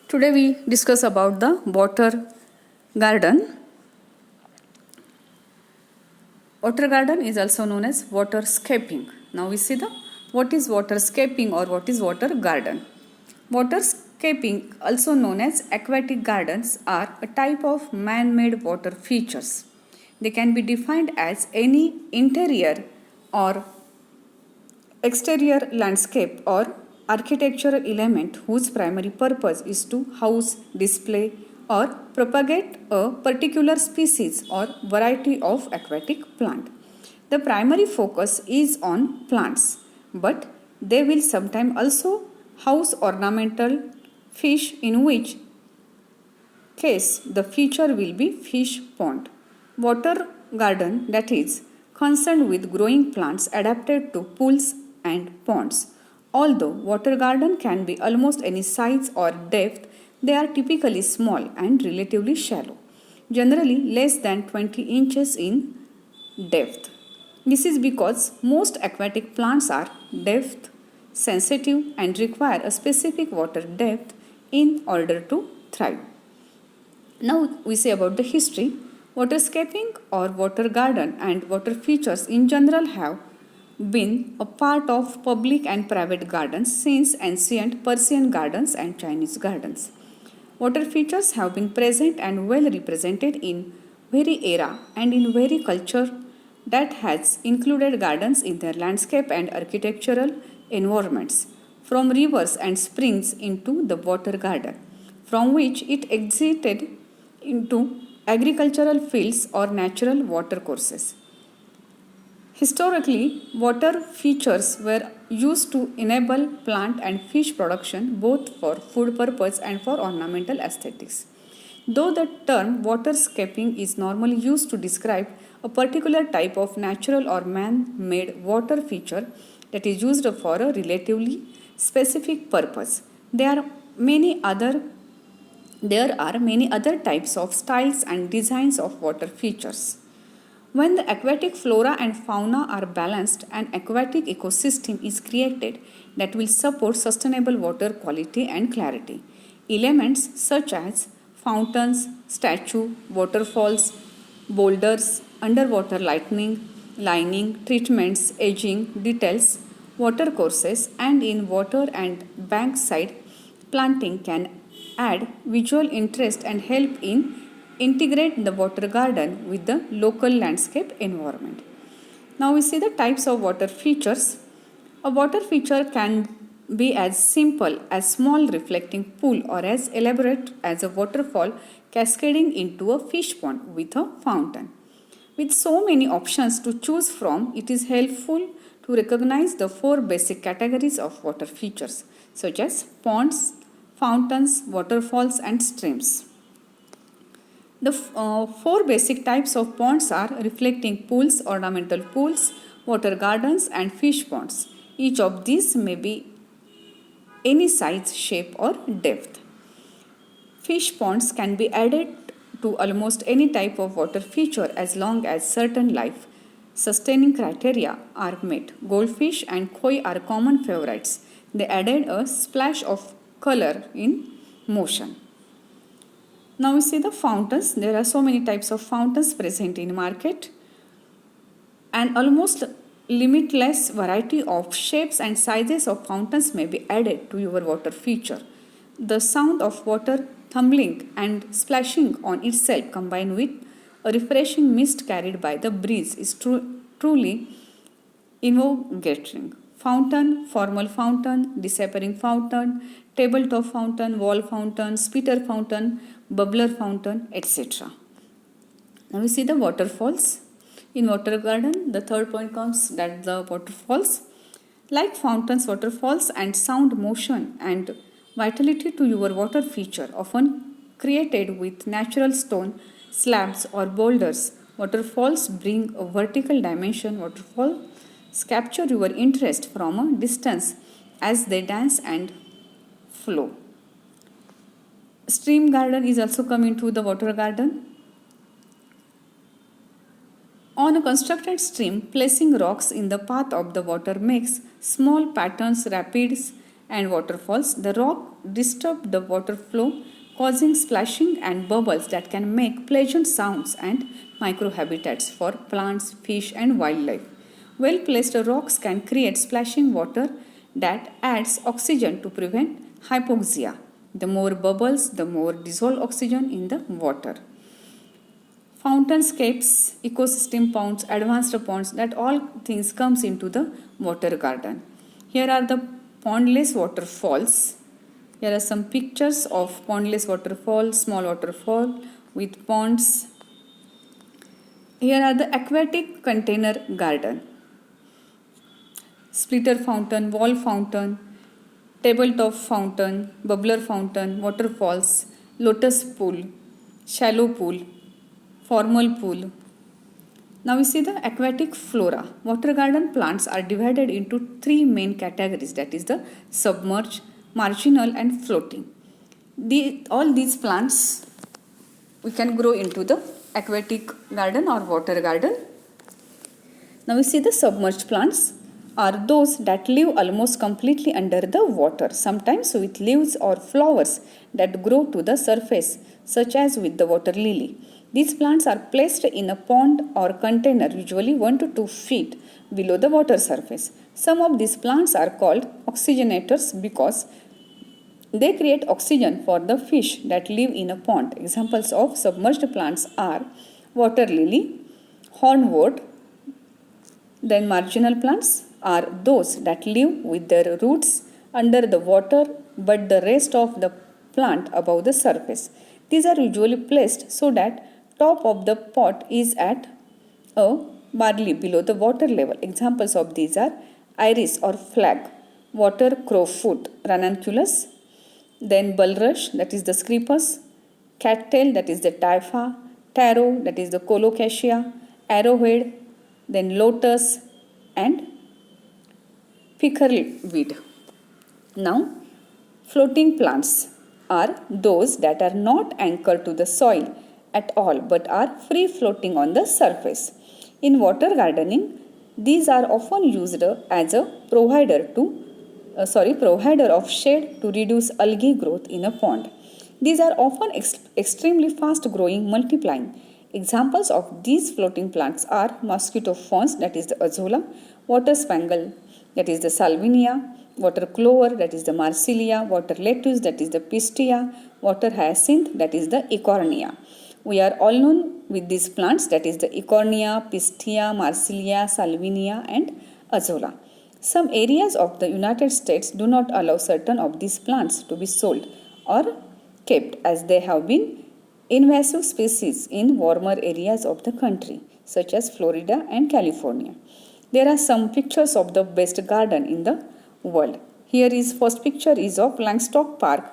Today we discuss about the water garden. Water garden is also known as waterscaping. Now we see the what is waterscaping or what is water garden. Waterscaping, also known as aquatic gardens, are a type of man-made water features. They can be defined as any interior or exterior landscape or architectural element whose primary purpose is to house, display, or propagate a particular species or variety of aquatic plant. The primary focus is on plants, but they will sometimes also house ornamental fish, in which case the feature will be fish pond. Water garden, that is concerned with growing plants adapted to pools and ponds. Although water garden can be almost any size or depth, they are typically small and relatively shallow, generally less than 20 inches in depth. This is because most aquatic plants are depth sensitive and require a specific water depth in order to thrive. Now we say about the history. Waterscaping or water garden and water features in general have been a part of public and private gardens since ancient Persian gardens and Chinese gardens. Water features have been present and well represented in very era and in very culture that has included gardens in their landscape and architectural environments, from rivers and springs into the water garden, from which it exited into agricultural fields or natural water courses. Historically, water features were used to enable plant and fish production both for food purpose and for ornamental aesthetics. Though the term waterscaping is normally used to describe a particular type of natural or man-made water feature that is used for a relatively specific purpose, there are many other types of styles and designs of water features. When the aquatic flora and fauna are balanced, an aquatic ecosystem is created that will support sustainable water quality and clarity. Elements such as fountains, statue, waterfalls, boulders, underwater lining, treatments, edging, details, water courses, and in water and bankside planting can add visual interest and help in integrate the water garden with the local landscape environment. Now we see the types of water features. A water feature can be as simple as small reflecting pool or as elaborate as a waterfall cascading into a fish pond with a fountain. With so many options to choose from, it is helpful to recognize the four basic categories of water features such as ponds, fountains, waterfalls, and streams. The four basic types of ponds are reflecting pools, ornamental pools, water gardens, and fish ponds. Each of these may be any size, shape, or depth. Fish ponds can be added to almost any type of water feature as long as certain life sustaining criteria are met. Goldfish and koi are common favorites. They added a splash of color in motion. Now we see the fountains. There are so many types of fountains present in market. An almost limitless variety of shapes and sizes of fountains may be added to your water feature. The sound of water tumbling and splashing on itself combined with a refreshing mist carried by the breeze is truly invigorating. Fountain, formal fountain, disappearing fountain, tabletop fountain, wall fountain, spitter fountain, bubbler fountain, etc. Now we see the waterfalls. In water garden, the third point comes that the waterfalls, like fountains, waterfalls and sound motion and vitality to your water feature, often created with natural stone slabs or boulders. Waterfalls bring a vertical dimension. Waterfalls capture your interest from a distance as they dance and flow. Stream garden is also coming to the water garden. On a constructed stream, placing rocks in the path of the water makes small patterns, rapids, and waterfalls, the rock disturbs the water flow, causing splashing and bubbles that can make pleasant sounds and microhabitats for plants, fish, and wildlife. Well placed rocks can create splashing water that adds oxygen to prevent hypoxia. The more bubbles, the more dissolved oxygen in the water. Fountainscapes, ecosystem ponds, advanced ponds, that all things comes into the water garden. Here are the pondless waterfalls. Here are some pictures of pondless waterfall, small waterfall with ponds. Here are the aquatic container garden. Splitter fountain, wall fountain, tabletop fountain, bubbler fountain, waterfalls, lotus pool, shallow pool, formal pool. Now we see the aquatic flora. Water garden plants are divided into three main categories, that is the submerged, marginal and floating. All these plants we can grow into the aquatic garden or water garden. Now we see the submerged plants are those that live almost completely under the water, sometimes with leaves or flowers that grow to the surface, such as with the water lily. These plants are placed in a pond or container, usually 1 to 2 feet below the water surface. Some of these plants are called oxygenators because they create oxygen for the fish that live in a pond. Examples of submerged plants are water lily, hornwort. Then marginal plants are those that live with their roots under the water but the rest of the plant above the surface. These are usually placed so that top of the pot is at a barley below the water level. Examples of these are iris or flag, water crowfoot, ranunculus, then bulrush, that is the screpus, cattail, that is the typha, taro, that is the colocasia, arrowhead, then lotus and pickerelweed. Now, floating plants are those that are not anchored to the soil at all but are free floating on the surface. In water gardening, these are often used as a provider of shade to reduce algae growth in a pond. These are often extremely fast growing, multiplying. Examples of these floating plants are mosquito ferns, that is the azolla, water spangle, that is the salvinia, water clover, that is the marsilia, water lettuce, that is the pistia, water hyacinth, that is the eichhornia. We are all known with these plants, that is the eichhornia, pistia, marsilia, salvinia and azolla. Some areas of the United States do not allow certain of these plants to be sold or kept as they have been invasive species in warmer areas of the country such as Florida and California. There are some pictures of the best garden in the world. Here is first picture is of Langstock Park,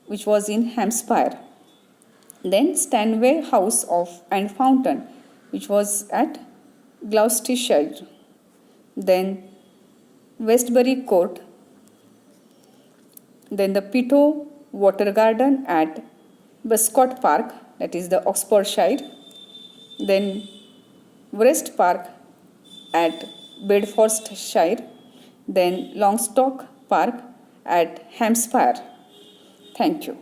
which was in Hampshire. Then Stanway House and Fountain, which was at Gloucestershire. Then Westbury Court. Then the Pitto Water Garden at Bescot Park, that is the Oxfordshire. Then Wrest Park at Bedfordshire. Then Longstock Park at Hampshire. Thank you.